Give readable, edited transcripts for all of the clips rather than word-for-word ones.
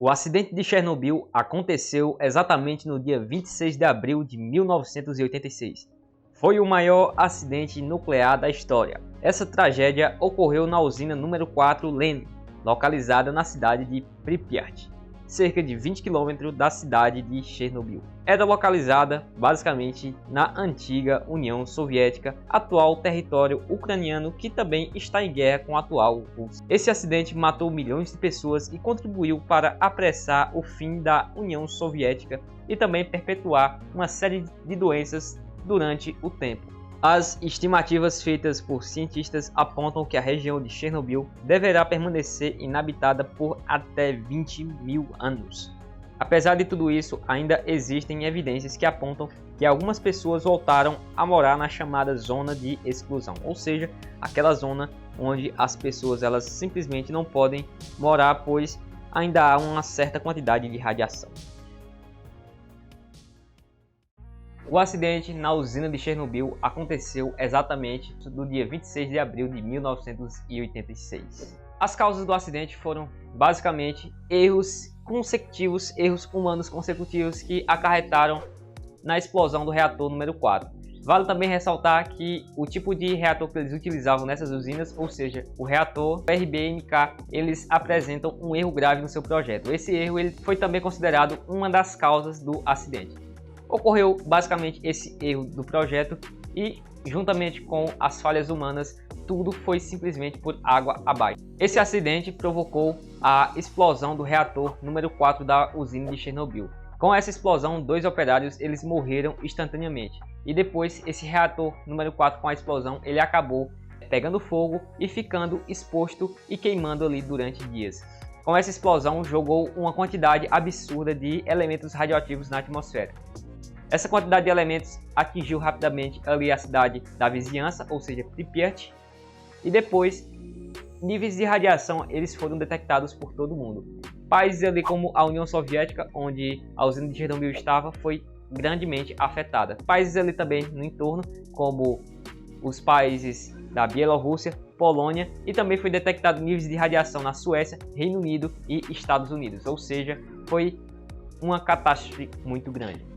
O acidente de Chernobyl aconteceu exatamente no dia 26 de abril de 1986. Foi o maior acidente nuclear da história. Essa tragédia ocorreu na usina número 4 Lenin, localizada na cidade de Pripyat, cerca de 20 km da cidade de Chernobyl. Era localizada basicamente na antiga União Soviética, atual território ucraniano que também está em guerra com a atual Rússia. Esse acidente matou milhões de pessoas e contribuiu para apressar o fim da União Soviética e também perpetuar uma série de doenças durante o tempo. As estimativas feitas por cientistas apontam que a região de Chernobyl deverá permanecer inabitada por até 20 mil anos. Apesar de tudo isso, ainda existem evidências que apontam que algumas pessoas voltaram a morar na chamada zona de exclusão, ou seja, aquela zona onde as pessoas elas simplesmente não podem morar, pois ainda há uma certa quantidade de radiação. O acidente na usina de Chernobyl aconteceu exatamente no dia 26 de abril de 1986. As causas do acidente foram basicamente erros humanos consecutivos que acarretaram na explosão do reator número 4. Vale também ressaltar que o tipo de reator que eles utilizavam nessas usinas, ou seja, o reator RBMK, eles apresentam um erro grave no seu projeto. Esse erro ele foi também considerado uma das causas do acidente. Ocorreu basicamente esse erro do projeto e, juntamente com as falhas humanas, tudo foi simplesmente por água abaixo. Esse acidente provocou a explosão do reator número 4 da usina de Chernobyl. Com essa explosão, 2 operários eles morreram instantaneamente. E depois, esse reator número 4 com a explosão, ele acabou pegando fogo e ficando exposto e queimando ali durante dias. Com essa explosão, jogou uma quantidade absurda de elementos radioativos na atmosfera. Essa quantidade de elementos atingiu rapidamente ali a cidade da vizinhança, ou seja, Pripyat, e depois níveis de radiação eles foram detectados por todo mundo. Países ali como a União Soviética, onde a usina de Chernobyl estava, foi grandemente afetada. Países ali também no entorno, como os países da Bielorrússia, Polônia, e também foi detectado níveis de radiação na Suécia, Reino Unido e Estados Unidos, ou seja, foi uma catástrofe muito grande.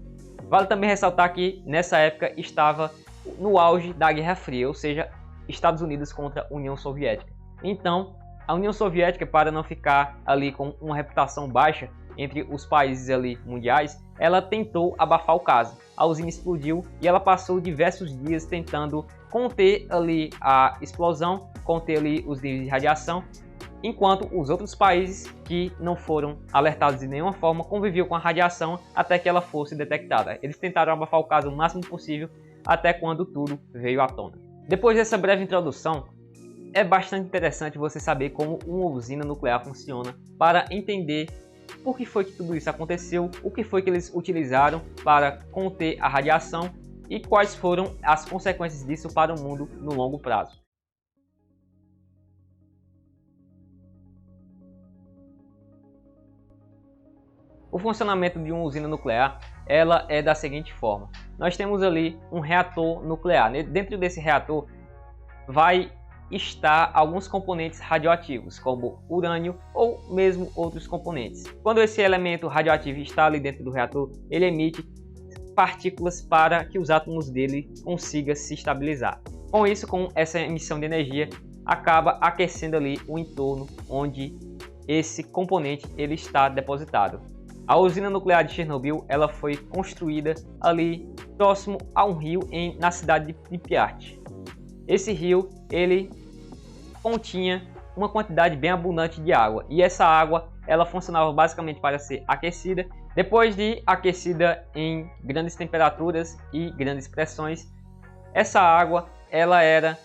Vale também ressaltar que nessa época estava no auge da Guerra Fria, ou seja, Estados Unidos contra a União Soviética. Então, a União Soviética, para não ficar ali com uma reputação baixa entre os países ali mundiais, ela tentou abafar o caso. A usina explodiu e ela passou diversos dias tentando conter ali a explosão, conter ali os níveis de radiação, enquanto os outros países que não foram alertados de nenhuma forma conviviam com a radiação até que ela fosse detectada. Eles tentaram abafar o caso o máximo possível até quando tudo veio à tona. Depois dessa breve introdução, é bastante interessante você saber como uma usina nuclear funciona para entender por que foi que tudo isso aconteceu, o que foi que eles utilizaram para conter a radiação e quais foram as consequências disso para o mundo no longo prazo. O funcionamento de uma usina nuclear, ela é da seguinte forma. Nós temos ali um reator nuclear. Dentro desse reator vai estar alguns componentes radioativos, como urânio ou mesmo outros componentes. Quando esse elemento radioativo está ali dentro do reator, ele emite partículas para que os átomos dele consigam se estabilizar. Com isso, com essa emissão de energia, acaba aquecendo ali o entorno onde esse componente ele está depositado. A usina nuclear de Chernobyl ela foi construída ali próximo a um rio na cidade de Pripyat. Esse rio ele continha uma quantidade bem abundante de água e essa água ela funcionava basicamente para ser aquecida. Depois de aquecida em grandes temperaturas e grandes pressões, essa água ela era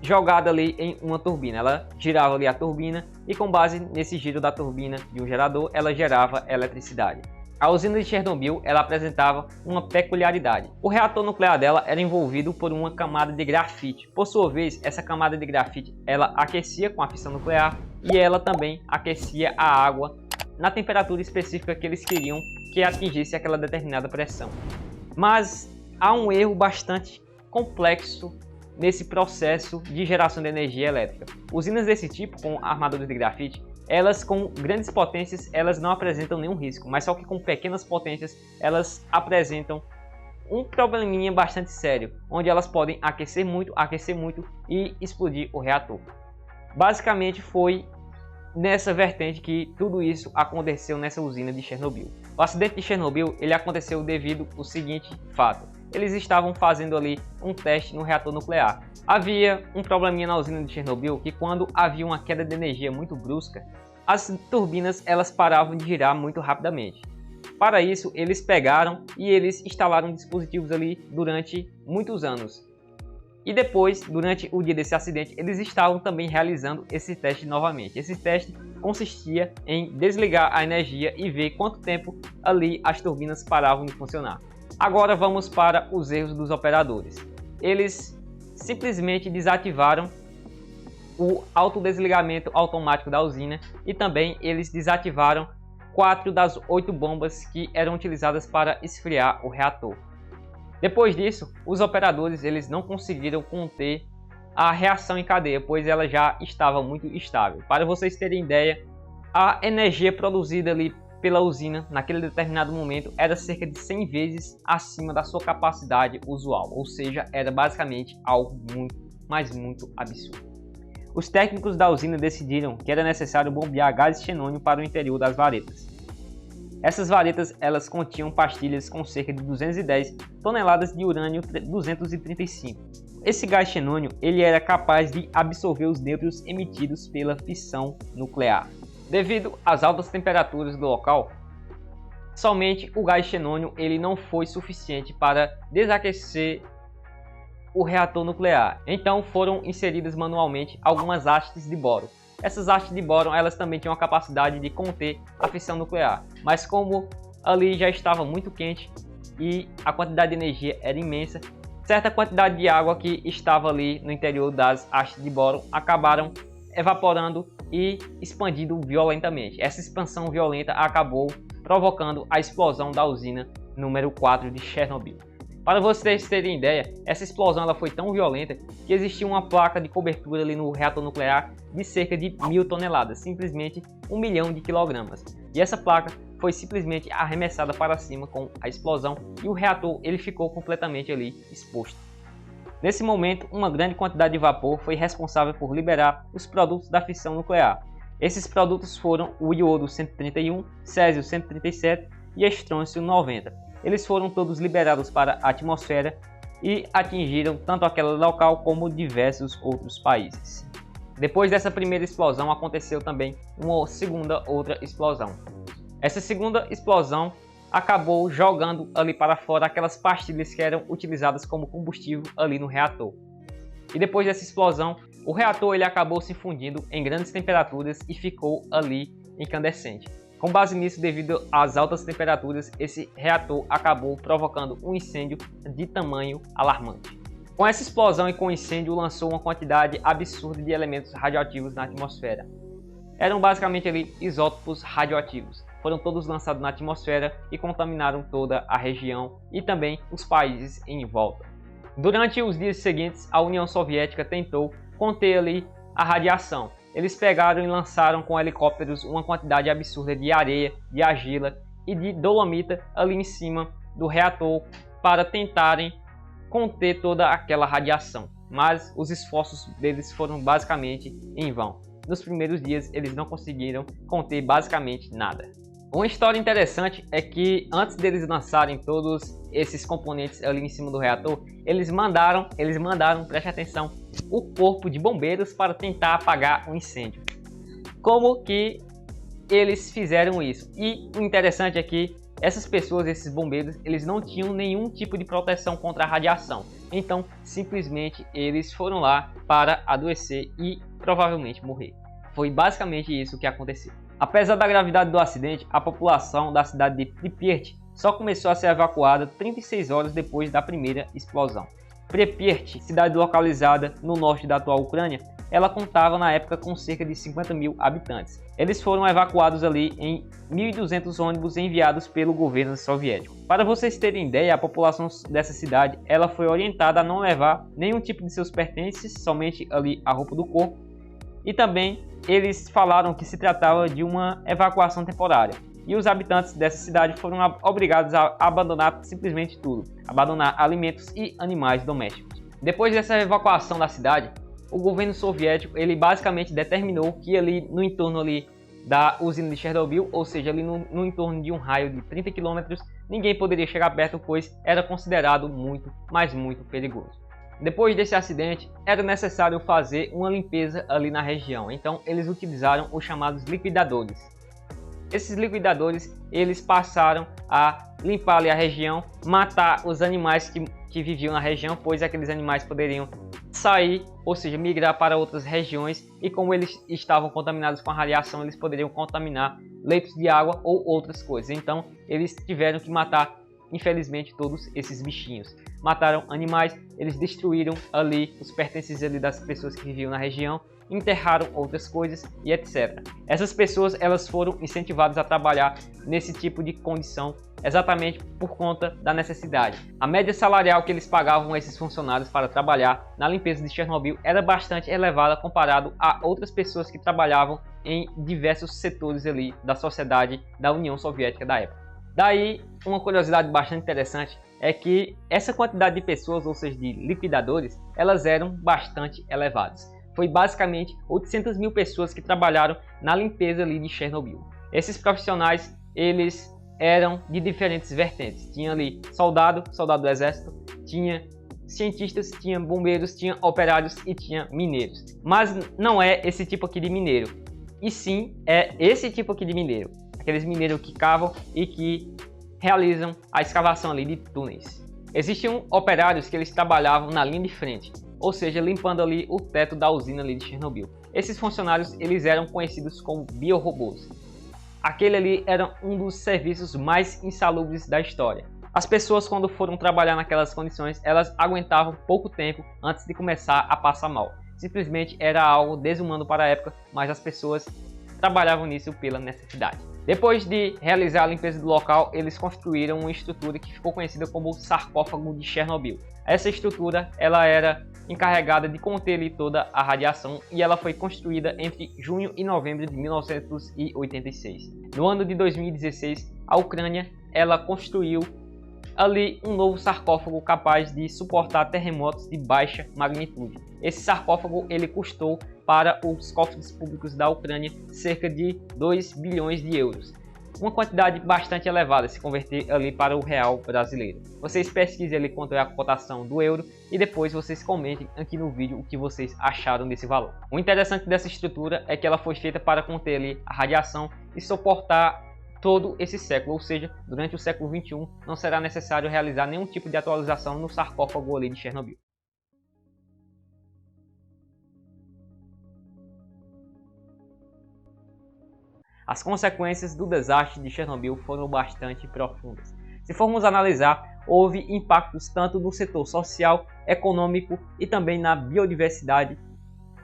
jogada ali em uma turbina. Ela girava ali a turbina e com base nesse giro da turbina de um gerador, ela gerava eletricidade. A usina de Chernobyl ela apresentava uma peculiaridade. O reator nuclear dela era envolvido por uma camada de grafite. Por sua vez, essa camada de grafite ela aquecia com a fissão nuclear e ela também aquecia a água na temperatura específica que eles queriam que atingisse aquela determinada pressão. Mas há um erro bastante complexo nesse processo de geração de energia elétrica. Usinas desse tipo, com armaduras de grafite, elas com grandes potências elas não apresentam nenhum risco, mas só que com pequenas potências elas apresentam um probleminha bastante sério, onde elas podem aquecer muito e explodir o reator. Basicamente foi nessa vertente que tudo isso aconteceu nessa usina de Chernobyl. O acidente de Chernobyl ele aconteceu devido ao seguinte fato: eles estavam fazendo ali um teste no reator nuclear. Havia um probleminha na usina de Chernobyl que quando havia uma queda de energia muito brusca, as turbinas elas paravam de girar muito rapidamente. Para isso, eles pegaram e eles instalaram dispositivos ali durante muitos anos. E depois, durante o dia desse acidente, eles estavam também realizando esse teste novamente. Esse teste consistia em desligar a energia e ver quanto tempo ali as turbinas paravam de funcionar. Agora vamos para os erros dos operadores. Eles simplesmente desativaram o autodesligamento automático da usina e também eles desativaram 4 das 8 bombas que eram utilizadas para esfriar o reator. Depois disso, os operadores eles não conseguiram conter a reação em cadeia, pois ela já estava muito estável. Para vocês terem ideia, a energia produzida ali pela usina naquele determinado momento era cerca de 100 vezes acima da sua capacidade usual, ou seja, era basicamente algo muito, mas muito absurdo. Os técnicos da usina decidiram que era necessário bombear gás xenônio para o interior das varetas. Essas varetas elas continham pastilhas com cerca de 210 toneladas de urânio 235. Esse gás xenônio ele era capaz de absorver os nêutrons emitidos pela fissão nuclear. Devido às altas temperaturas do local, somente o gás xenônio ele não foi suficiente para desaquecer o reator nuclear. Então foram inseridas manualmente algumas hastes de boro. Essas hastes de boro elas também tinham a capacidade de conter a fissão nuclear, mas como ali já estava muito quente e a quantidade de energia era imensa, certa quantidade de água que estava ali no interior das hastes de boro acabaram evaporando e expandindo violentamente. Essa expansão violenta acabou provocando a explosão da usina número 4 de Chernobyl. Para vocês terem ideia, essa explosão ela foi tão violenta que existia uma placa de cobertura ali no reator nuclear de cerca de 1000 toneladas, simplesmente 1 milhão de quilogramas. E essa placa foi simplesmente arremessada para cima com a explosão e o reator ele ficou completamente ali exposto. Nesse momento, uma grande quantidade de vapor foi responsável por liberar os produtos da fissão nuclear. Esses produtos foram o iodo 131, césio 137 e estrôncio 90. Eles foram todos liberados para a atmosfera e atingiram tanto aquela local como diversos outros países. Depois dessa primeira explosão aconteceu também uma outra explosão. Essa segunda explosão acabou jogando ali para fora aquelas pastilhas que eram utilizadas como combustível ali no reator. E depois dessa explosão, o reator ele acabou se fundindo em grandes temperaturas e ficou ali incandescente. Com base nisso, devido às altas temperaturas, esse reator acabou provocando um incêndio de tamanho alarmante. Com essa explosão e com o incêndio, lançou uma quantidade absurda de elementos radioativos na atmosfera. Eram basicamente ali isótopos radioativos. Foram todos lançados na atmosfera e contaminaram toda a região e também os países em volta. Durante os dias seguintes, a União Soviética tentou conter ali a radiação. Eles pegaram e lançaram com helicópteros uma quantidade absurda de areia, de argila e de dolomita ali em cima do reator para tentarem conter toda aquela radiação. Mas os esforços deles foram basicamente em vão. Nos primeiros dias eles não conseguiram conter basicamente nada. Uma história interessante é que antes deles lançarem todos esses componentes ali em cima do reator, eles mandaram, preste atenção, o corpo de bombeiros para tentar apagar o incêndio. Como que eles fizeram isso? E o interessante é que essas pessoas, esses bombeiros, eles não tinham nenhum tipo de proteção contra a radiação. Então, simplesmente, eles foram lá para adoecer e provavelmente morrer. Foi basicamente isso que aconteceu. Apesar da gravidade do acidente, a população da cidade de Pripyat só começou a ser evacuada 36 horas depois da primeira explosão. Pripyat, cidade localizada no norte da atual Ucrânia, ela contava na época com cerca de 50 mil habitantes. Eles foram evacuados ali em 1.200 ônibus enviados pelo governo soviético. Para vocês terem ideia, a população dessa cidade ela foi orientada a não levar nenhum tipo de seus pertences, somente ali a roupa do corpo, e também eles falaram que se tratava de uma evacuação temporária. E os habitantes dessa cidade foram obrigados a abandonar simplesmente tudo, abandonar alimentos e animais domésticos. Depois dessa evacuação da cidade, o governo soviético ele basicamente determinou que ali no entorno ali da usina de Chernobyl, ou seja, ali no entorno de um raio de 30 km, ninguém poderia chegar perto, pois era considerado muito, mas muito perigoso. Depois desse acidente, era necessário fazer uma limpeza ali na região, então eles utilizaram os chamados liquidadores. Esses liquidadores, eles passaram a limpar ali a região, matar os animais que viviam na região, pois aqueles animais poderiam sair, ou seja, migrar para outras regiões, e como eles estavam contaminados com a radiação, eles poderiam contaminar leitos de água ou outras coisas. Então, eles tiveram que matar, infelizmente, todos esses bichinhos. Mataram animais, eles destruíram ali os pertences ali das pessoas que viviam na região, enterraram outras coisas e etc. Essas pessoas elas foram incentivadas a trabalhar nesse tipo de condição exatamente por conta da necessidade. A média salarial que eles pagavam a esses funcionários para trabalhar na limpeza de Chernobyl era bastante elevada comparado a outras pessoas que trabalhavam em diversos setores ali da sociedade da União Soviética da época. Daí, uma curiosidade bastante interessante é que essa quantidade de pessoas, ou seja, de liquidadores, elas eram bastante elevadas. Foi basicamente 800 mil pessoas que trabalharam na limpeza ali de Chernobyl. Esses profissionais, eles eram de diferentes vertentes. Tinha ali soldado do exército, tinha cientistas, tinha bombeiros, tinha operários e tinha mineiros. Mas não é esse tipo aqui de mineiro, e sim é esse tipo aqui de mineiro. Aqueles mineiros que cavam e que realizam a escavação ali de túneis. Existiam operários que eles trabalhavam na linha de frente, ou seja, limpando ali o teto da usina ali de Chernobyl. Esses funcionários eles eram conhecidos como biorobôs. Aquele ali era um dos serviços mais insalubres da história. As pessoas, quando foram trabalhar naquelas condições, elas aguentavam pouco tempo antes de começar a passar mal. Simplesmente era algo desumano para a época, mas as pessoas trabalhavam nisso pela necessidade. Depois de realizar a limpeza do local, eles construíram uma estrutura que ficou conhecida como o sarcófago de Chernobyl. Essa estrutura ela era encarregada de conter ali toda a radiação e ela foi construída entre junho e novembro de 1986. No ano de 2016, a Ucrânia ela construiu ali um novo sarcófago capaz de suportar terremotos de baixa magnitude. Esse sarcófago ele custou para os cofres públicos da Ucrânia cerca de 2 bilhões de euros. Uma quantidade bastante elevada se converter ali para o real brasileiro. Vocês pesquisem ali quanto é a cotação do euro e depois vocês comentem aqui no vídeo o que vocês acharam desse valor. O interessante dessa estrutura é que ela foi feita para conter ali a radiação e suportar todo esse século, ou seja, durante o século 21 não será necessário realizar nenhum tipo de atualização no sarcófago ali de Chernobyl. As consequências do desastre de Chernobyl foram bastante profundas. Se formos analisar, houve impactos tanto no setor social, econômico e também na biodiversidade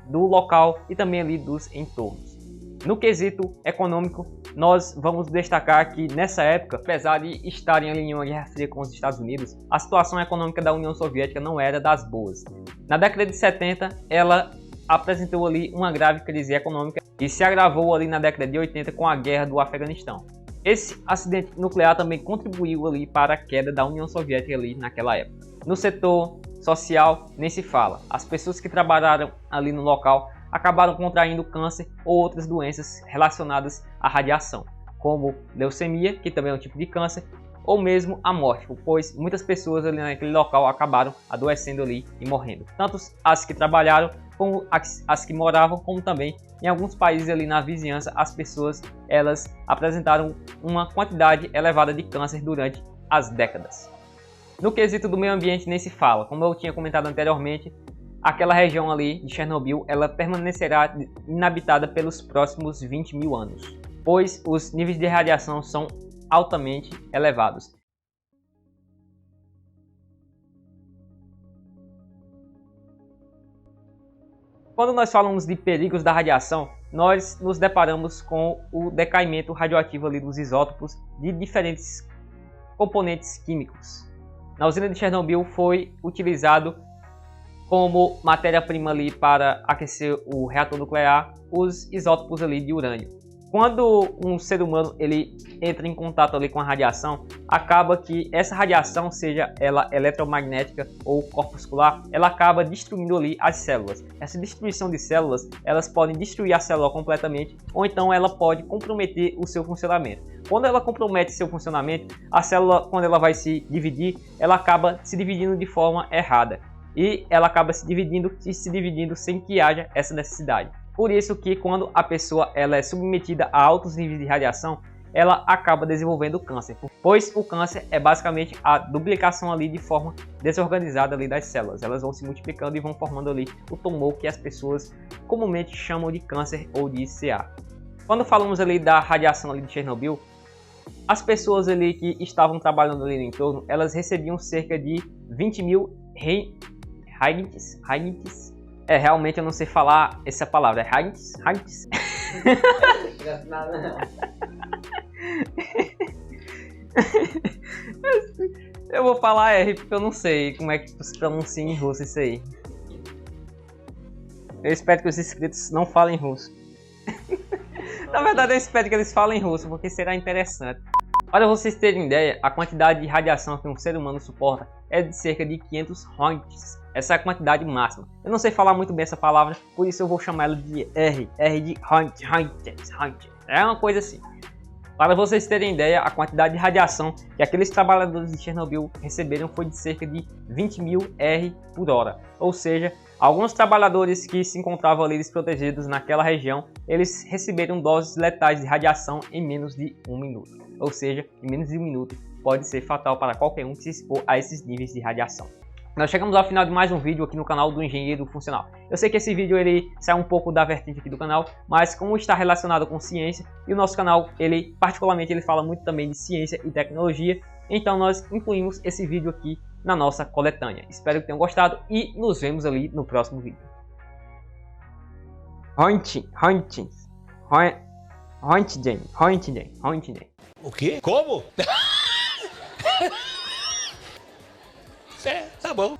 do local e também ali dos entornos. No quesito econômico, nós vamos destacar que nessa época, apesar de estarem ali em uma guerra fria com os Estados Unidos, a situação econômica da União Soviética não era das boas. Na década de 70, ela apresentou ali uma grave crise econômica e se agravou ali na década de 80 com a guerra do Afeganistão. Esse acidente nuclear também contribuiu ali para a queda da União Soviética ali naquela época. No setor social, nem se fala. As pessoas que trabalharam ali no local acabaram contraindo câncer ou outras doenças relacionadas à radiação, como leucemia, que também é um tipo de câncer, ou mesmo a morte, pois muitas pessoas ali naquele local acabaram adoecendo ali e morrendo. Tanto as que trabalharam, como as que moravam, como também em alguns países ali na vizinhança, as pessoas elas apresentaram uma quantidade elevada de câncer durante as décadas. No quesito do meio ambiente nem se fala, como eu tinha comentado anteriormente, aquela região ali de Chernobyl ela permanecerá inabitada pelos próximos 20 mil anos, pois os níveis de radiação são altamente elevados. Quando nós falamos de perigos da radiação, nós nos deparamos com o decaimento radioativo ali dos isótopos de diferentes componentes químicos. Na usina de Chernobyl foi utilizado como matéria-prima ali para aquecer o reator nuclear, os isótopos ali de urânio. Quando um ser humano ele entra em contato ali com a radiação, acaba que essa radiação, seja ela eletromagnética ou corpuscular, ela acaba destruindo ali as células. Essa destruição de células, elas podem destruir a célula completamente, ou então ela pode comprometer o seu funcionamento. Quando ela compromete seu funcionamento, a célula, quando ela vai se dividir, ela acaba se dividindo de forma errada. E ela acaba se dividindo sem que haja essa necessidade. Por isso que quando a pessoa ela é submetida a altos níveis de radiação, ela acaba desenvolvendo câncer, pois o câncer é basicamente a duplicação ali de forma desorganizada ali das células. Elas vão se multiplicando e vão formando ali o tumor que as pessoas comumente chamam de câncer ou de CA. Quando falamos ali da radiação ali de Chernobyl, as pessoas ali que estavam trabalhando ali no entorno, elas recebiam cerca de 20 mil Heinz. Realmente eu não sei falar essa palavra. É Heinz? Eu vou falar R porque eu não sei como é que se pronuncia em russo isso aí. Eu espero que os inscritos não falem russo. Na verdade eu espero que eles falem russo porque será interessante. Para vocês terem ideia, a quantidade de radiação que um ser humano suporta é de cerca de 500 Hz. Essa é a quantidade máxima. Eu não sei falar muito bem essa palavra, por isso eu vou chamar ela de R de Hz. É uma coisa assim. Para vocês terem ideia, a quantidade de radiação que aqueles trabalhadores de Chernobyl receberam foi de cerca de 20 mil R por hora. Ou seja, alguns trabalhadores que se encontravam ali desprotegidos naquela região, eles receberam doses letais de radiação em menos de 1 minuto. Ou seja, em menos de 1 minuto pode ser fatal para qualquer um que se expor a esses níveis de radiação. Nós chegamos ao final de mais um vídeo aqui no canal do Engenheiro Funcional. Eu sei que esse vídeo ele sai um pouco da vertente aqui do canal, mas como está relacionado com ciência, e o nosso canal, ele particularmente, ele fala muito também de ciência e tecnologia, então nós incluímos esse vídeo aqui na nossa coletânea. Espero que tenham gostado e nos vemos ali no próximo vídeo. O quê? Como? Tá bom.